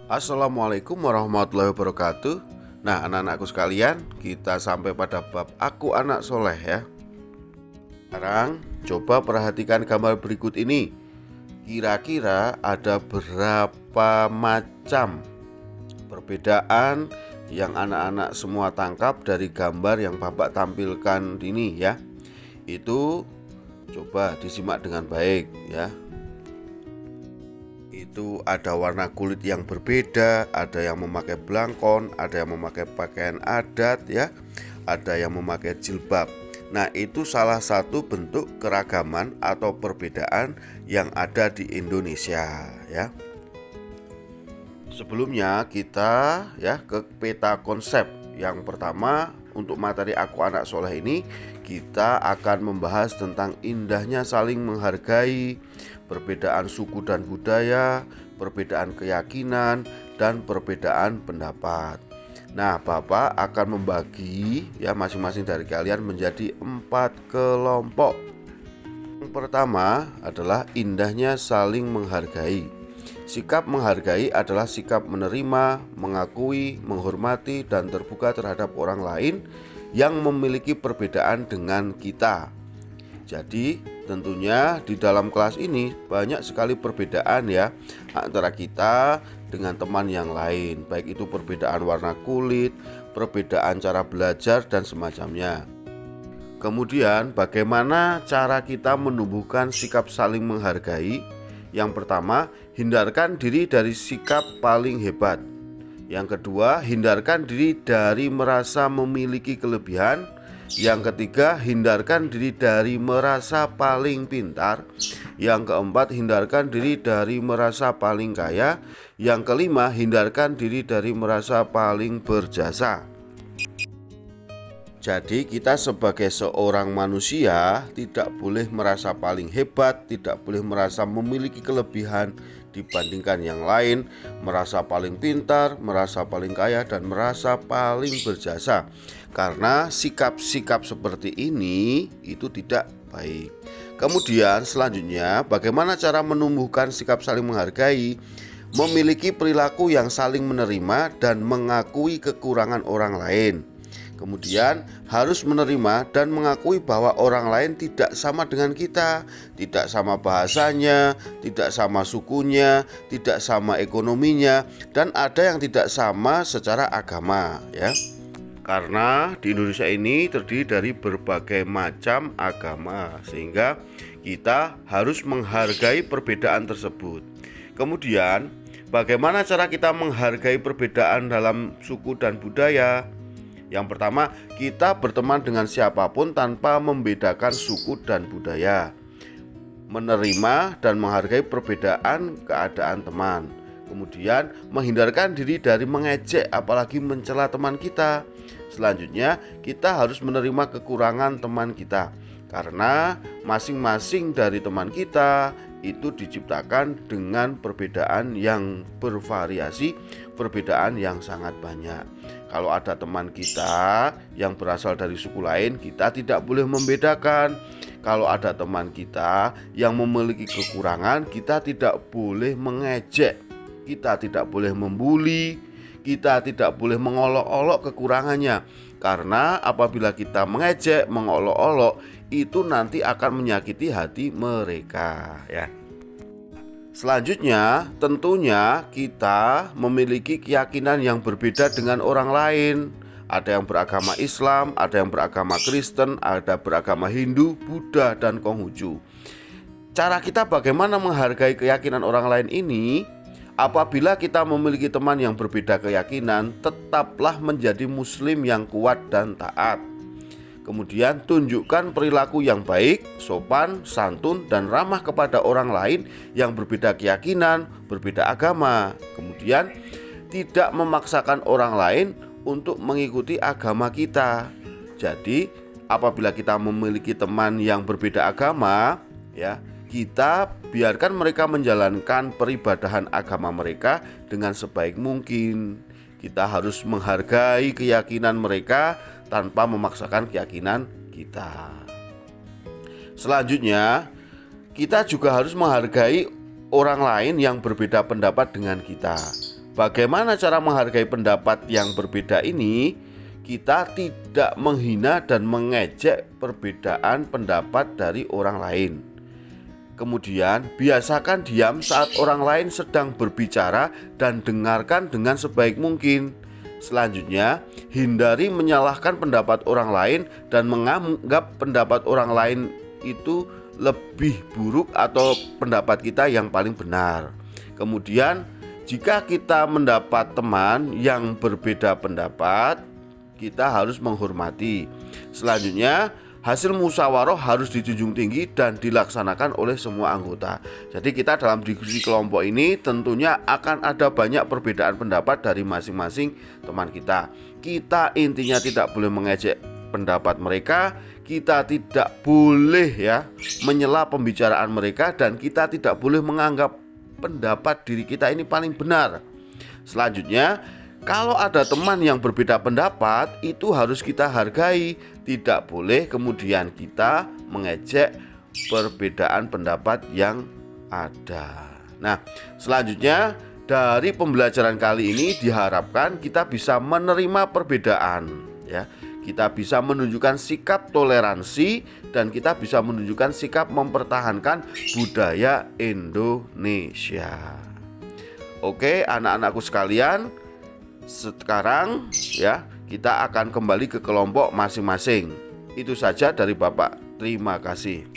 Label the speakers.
Speaker 1: Assalamualaikum warahmatullahi wabarakatuh. Nah, anak-anakku sekalian, kita sampai pada bab aku anak soleh ya. Sekarang coba perhatikan gambar berikut ini. Kira-kira ada berapa macam perbedaan yang anak-anak semua tangkap dari gambar yang Bapak tampilkan ini ya. Itu coba disimak dengan baik ya. Itu ada warna kulit yang berbeda, ada yang memakai blangkon, ada yang memakai pakaian adat ya, ada yang memakai jilbab. Nah, itu salah satu bentuk keragaman atau perbedaan yang ada di Indonesia ya. Sebelumnya kita ya ke peta konsep. Yang pertama, untuk materi aku anak soleh ini kita akan membahas tentang indahnya saling menghargai, perbedaan suku dan budaya, perbedaan keyakinan, dan perbedaan pendapat. Nah, Bapak akan membagi ya masing-masing dari kalian menjadi 4 kelompok. Yang pertama adalah indahnya saling menghargai. Sikap menghargai adalah sikap menerima, mengakui, menghormati, dan terbuka terhadap orang lain yang memiliki perbedaan dengan kita. Jadi tentunya di dalam kelas ini banyak sekali perbedaan ya antara kita dengan teman yang lain. Baik itu perbedaan warna kulit, perbedaan cara belajar, dan semacamnya. Kemudian bagaimana cara kita menumbuhkan sikap saling menghargai? Yang pertama, hindarkan diri dari sikap paling hebat. Yang kedua, hindarkan diri dari merasa memiliki kelebihan. Yang ketiga, hindarkan diri dari merasa paling pintar. Yang keempat, hindarkan diri dari merasa paling kaya. Yang kelima, hindarkan diri dari merasa paling berjasa. Jadi kita sebagai seorang manusia tidak boleh merasa paling hebat, tidak boleh merasa memiliki kelebihan dibandingkan yang lain, merasa paling pintar, merasa paling kaya, dan merasa paling berjasa. Karena sikap-sikap seperti ini itu tidak baik. Kemudian selanjutnya, bagaimana cara menumbuhkan sikap saling menghargai? Memiliki perilaku yang saling menerima dan mengakui kekurangan orang lain. Kemudian harus menerima dan mengakui bahwa orang lain tidak sama dengan kita, tidak sama bahasanya, tidak sama sukunya, tidak sama ekonominya, dan ada yang tidak sama secara agama ya. Karena di Indonesia ini terdiri dari berbagai macam agama, sehingga kita harus menghargai perbedaan tersebut. Kemudian, bagaimana cara kita menghargai perbedaan dalam suku dan budaya? Yang pertama, kita berteman dengan siapapun tanpa membedakan suku dan budaya. Menerima dan menghargai perbedaan keadaan teman. Kemudian, menghindarkan diri dari mengejek apalagi mencela teman kita. Selanjutnya, kita harus menerima kekurangan teman kita. Karena masing-masing dari teman kita itu diciptakan dengan perbedaan yang bervariasi, perbedaan yang sangat banyak. Kalau ada teman kita yang berasal dari suku lain, kita tidak boleh membedakan. Kalau ada teman kita yang memiliki kekurangan, kita tidak boleh mengejek, kita tidak boleh membuli, kita tidak boleh mengolok-olok kekurangannya. Karena apabila kita mengejek, mengolok-olok, itu nanti akan menyakiti hati mereka ya. Selanjutnya, tentunya kita memiliki keyakinan yang berbeda dengan orang lain. Ada yang beragama Islam, ada yang beragama Kristen, ada beragama Hindu, Buddha, dan Konghucu. Cara kita bagaimana menghargai keyakinan orang lain ini? Apabila kita memiliki teman yang berbeda keyakinan, tetaplah menjadi muslim yang kuat dan taat. Kemudian tunjukkan perilaku yang baik, sopan, santun, dan ramah kepada orang lain yang berbeda keyakinan, berbeda agama. Kemudian tidak memaksakan orang lain untuk mengikuti agama kita. Jadi apabila kita memiliki teman yang berbeda agama ya, kita biarkan mereka menjalankan peribadahan agama mereka dengan sebaik mungkin. Kita harus menghargai keyakinan mereka tanpa memaksakan keyakinan kita. Selanjutnya, kita juga harus menghargai orang lain yang berbeda pendapat dengan kita. Bagaimana cara menghargai pendapat yang berbeda ini? Kita tidak menghina dan mengejek perbedaan pendapat dari orang lain. Kemudian, biasakan diam saat orang lain sedang berbicara dan dengarkan dengan sebaik mungkin. Selanjutnya, hindari menyalahkan pendapat orang lain dan menganggap pendapat orang lain itu lebih buruk atau pendapat kita yang paling benar. Kemudian, jika kita mendapat teman yang berbeda pendapat, kita harus menghormati. Selanjutnya, hasil musyawarah harus dijunjung tinggi dan dilaksanakan oleh semua anggota. Jadi kita dalam diskusi kelompok ini tentunya akan ada banyak perbedaan pendapat dari masing-masing teman kita. Kita intinya tidak boleh mengejek pendapat mereka, kita tidak boleh menyela pembicaraan mereka, dan kita tidak boleh menganggap pendapat diri kita ini paling benar. Selanjutnya, kalau ada teman yang berbeda pendapat, itu harus kita hargai. Tidak boleh kemudian kita mengejek perbedaan pendapat yang ada. Nah, selanjutnya dari pembelajaran kali ini diharapkan kita bisa menerima perbedaan, Kita bisa menunjukkan sikap toleransi dan kita bisa menunjukkan sikap mempertahankan budaya Indonesia. Oke, anak-anakku sekalian, sekarang kita akan kembali ke kelompok masing-masing. Itu saja dari Bapak. Terima kasih.